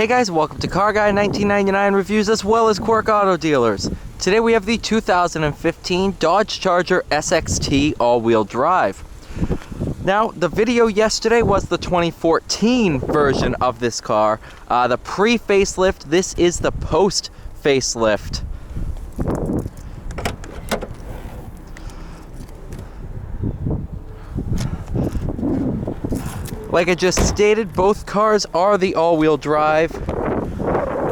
Hey guys, welcome to Car Guy 1999 Reviews as well as Quirk Auto Dealers. Today we have the 2015 Dodge Charger SXT all-wheel drive. Now, the video yesterday was the 2014 version of this car. The pre-facelift, this is the post-facelift. Like I just stated, both cars are the all-wheel drive.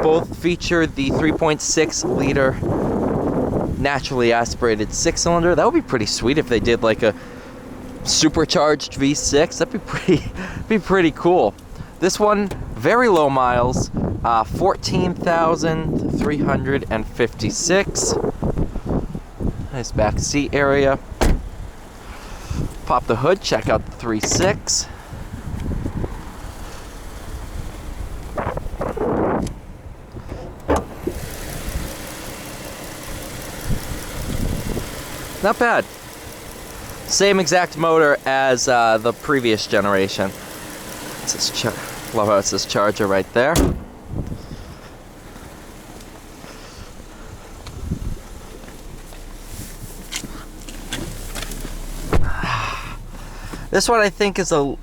Both feature the 3.6 liter naturally aspirated six-cylinder. That would be pretty sweet if they did like a supercharged V6. That'd be pretty cool. This one, very low miles, 14,356. Nice back seat area. Pop the hood, check out the 3.6. Not bad. Same exact motor as the previous generation. It says love how it says Charger right there. This one I think has a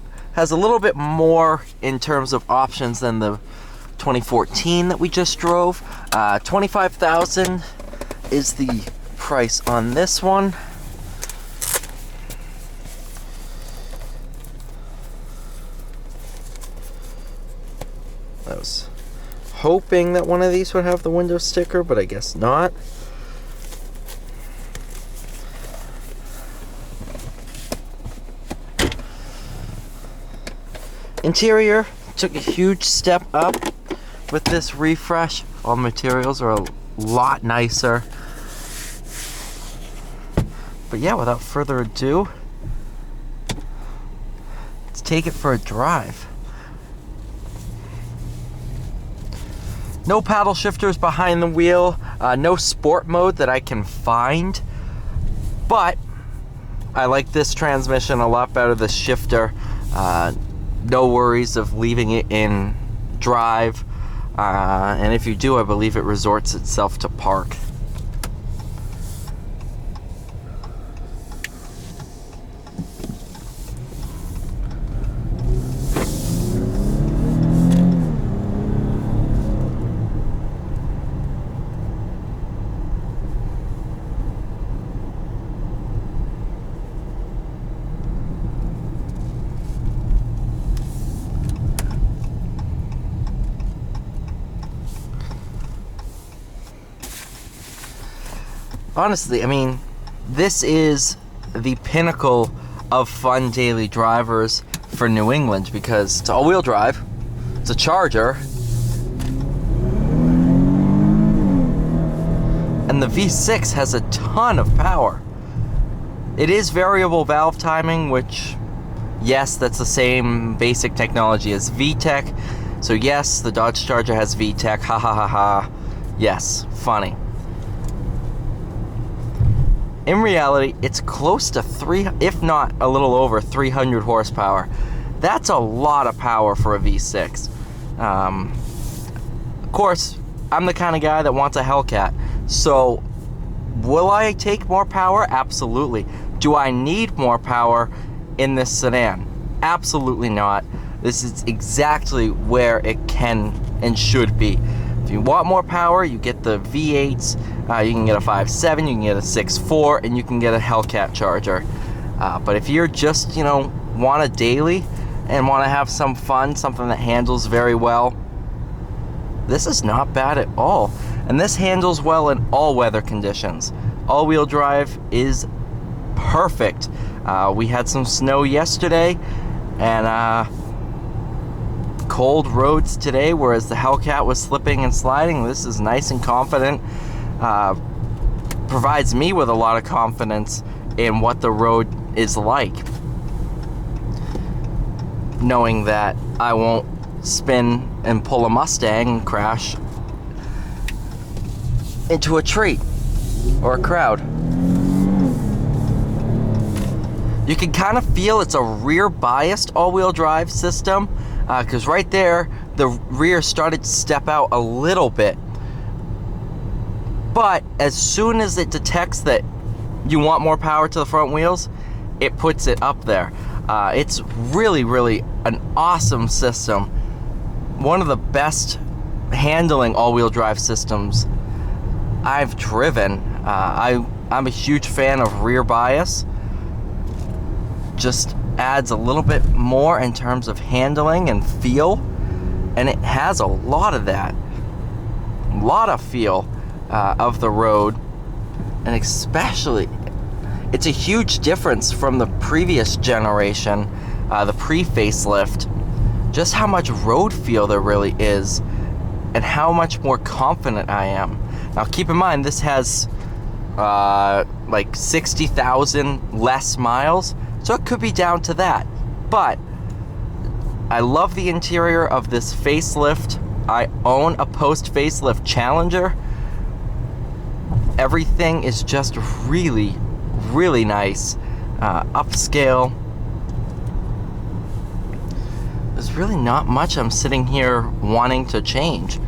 little bit more in terms of options than the 2014 that we just drove. $25,000 is the price on this one. I was hoping that one of these would have the window sticker, but I guess not. Interior took a huge step up with this refresh. All the materials are a lot nicer. But yeah, without further ado, let's take it for a drive. No paddle shifters behind the wheel, no sport mode that I can find, but I like this transmission a lot better, the shifter. No worries of leaving it in drive, and if you do, I believe it resorts itself to park. Honestly, I mean, this is the pinnacle of fun daily drivers for New England because it's all-wheel drive, it's a Charger, and the V6 has a ton of power. It is variable valve timing, which, yes, that's the same basic technology as VTEC. So yes, the Dodge Charger has VTEC, ha ha ha ha. Yes, funny. In reality, it's close to if not a little over 300 horsepower. That's a lot of power for a V6. Of course, I'm the kind of guy that wants a Hellcat. So, will I take more power? Absolutely. Do I need more power in this sedan? Absolutely not. This is exactly where it can and should be. If you want more power, you get the V8s, you can get a 5.7, you can get a 6.4, and you can get a Hellcat Charger. But if you're just, want a daily and want to have some fun, something that handles very well, this is not bad at all. And this handles well in all weather conditions. All-wheel drive is perfect. We had some snow yesterday, and cold roads today, whereas the Hellcat was slipping and sliding. This is nice and confident. Provides me with a lot of confidence in what the road is like, knowing that I won't spin and pull a Mustang and crash into a tree or a crowd. You can kind of feel it's a rear biased all-wheel drive system, because right there the rear started to step out a little bit. But as soon as it detects that you want more power to the front wheels, it puts it up there. It's really, really an awesome system. One of the best handling all-wheel drive systems I've driven. I'm a huge fan of rear bias. Just adds a little bit more in terms of handling and feel, and it has a lot of that. A lot of feel of the road, and especially it's a huge difference from the previous generation, the pre-facelift, just how much road feel there really is and how much more confident I am. Now keep in mind, this has like 60,000 less miles, so it could be down to that. But I love the interior of this facelift. I own a post-facelift Challenger. Everything is just really, really nice. Upscale. There's really not much I'm sitting here wanting to change,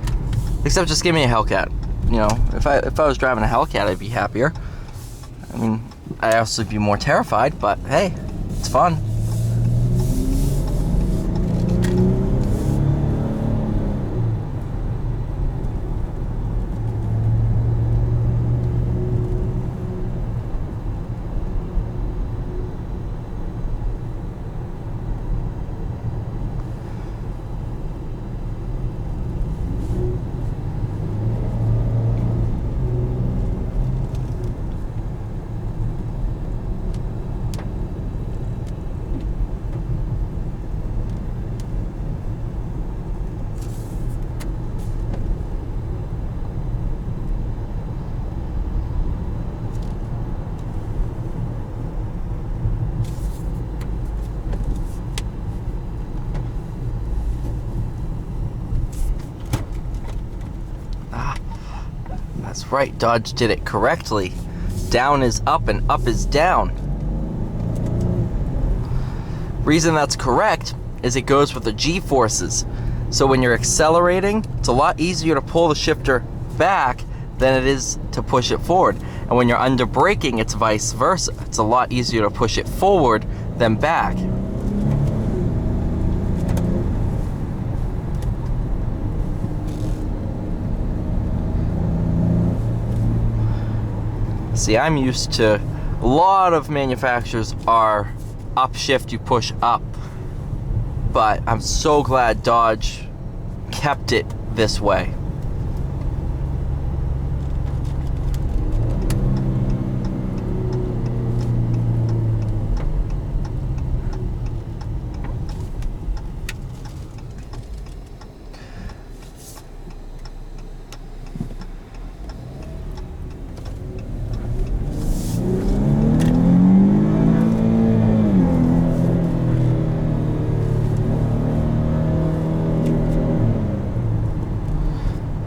except just give me a Hellcat. You know, if I was driving a Hellcat, I'd be happier. I mean, I'd also be more terrified, but hey, it's fun. That's right, Dodge did it correctly. Down is up and up is down. Reason that's correct is it goes with the G-forces. So when you're accelerating, it's a lot easier to pull the shifter back than it is to push it forward. And when you're under braking, it's vice versa. It's a lot easier to push it forward than back. See, I'm used to, a lot of manufacturers are upshift, you push up. But I'm so glad Dodge kept it this way.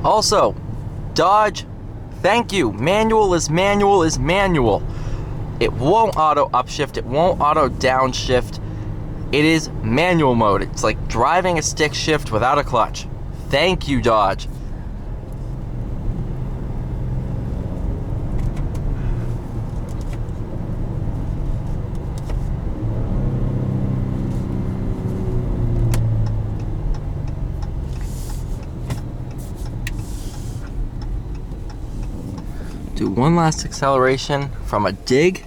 Also, Dodge, thank you. Manual is manual is manual. It won't auto upshift, it won't auto downshift. It is manual mode. It's like driving a stick shift without a clutch. Thank you, Dodge. Do one last acceleration from a dig.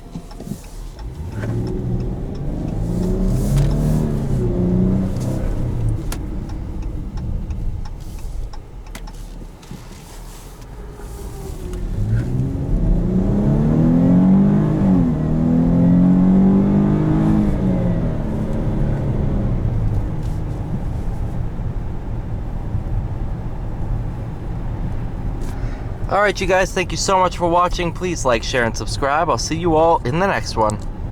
Alright, you guys, thank you so much for watching. Please like, share, and subscribe. I'll see you all in the next one.